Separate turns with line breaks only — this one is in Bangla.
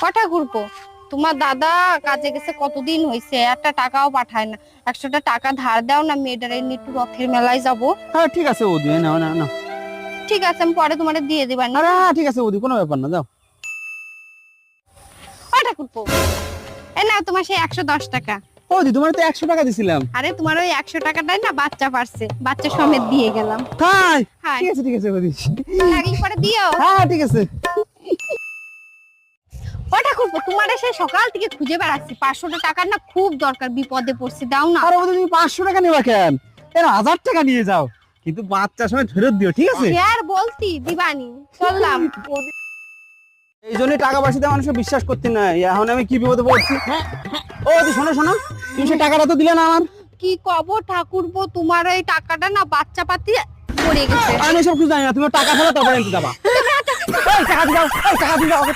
কটা ঘুরবো? তোমার দাদা কাজে গেছে কতদিন হয়েছে, একটা টাকাও পাঠায় না। 100টা টাকা ধার দাও না, মেয়েটার এমনি একটু রথের মেলায় যাব।
হ্যাঁ ঠিক আছে বৌদি, নাও নাও নাও।
ঠিক আছে, আমি পরে তোমার দিয়ে দিবার না।
আরে হ্যাঁ ঠিক আছে বৌদি, কোনো ব্যাপার না, যাও।
কটা ঘুরবো? এ নাও তোমার সেই 110 টাকা।
বৌদি তোমার তো 100 টাকা দিছিলাম।
আরে তোমার ওই 100 টাকাটাই না বাচ্চা পারছে, বাচ্চা সমেত দিয়ে গেলাম।
তাই?
হ্যাঁ
ঠিক আছে বৌদি।
লাগলে পরে দিও।
হ্যাঁ ঠিক আছে।
কটা ঘুরবো? তোমার সেই সকাল থেকে খুঁজে বেড়াচ্ছি, 500 টাকার না খুব দরকার, বিপদে পড়ছি, দাও না।
আরে বৌদি তুমি 500 টাকা নেবা কেন? এর 1000 টাকা নিয়ে যাও, কিন্তু বাচ্চার সময় ফেরত দিও, ঠিক আছে?
আর বলতি দিবানি, চললাম।
এই জন্যই টাকা পয়সাতে মানুষকে বিশ্বাস করতে নাই, এখন আমি কি বিপদে পড়ছি। ও বৌদি শোনো শোনো, তুমি সেই টাকাটা তো দিলে না আমার।
কি কব ঠাকুরপো, তোমার ওই টাকাটা না বাচ্চা পাতি পড়ে গেছে।
আমি সব কিছু জানি না, তুমি টাকা ফেলো তারপরে একটু যাবা। এই টাকা দিয়ে যাও, এই টাকা দিয়ে যাও।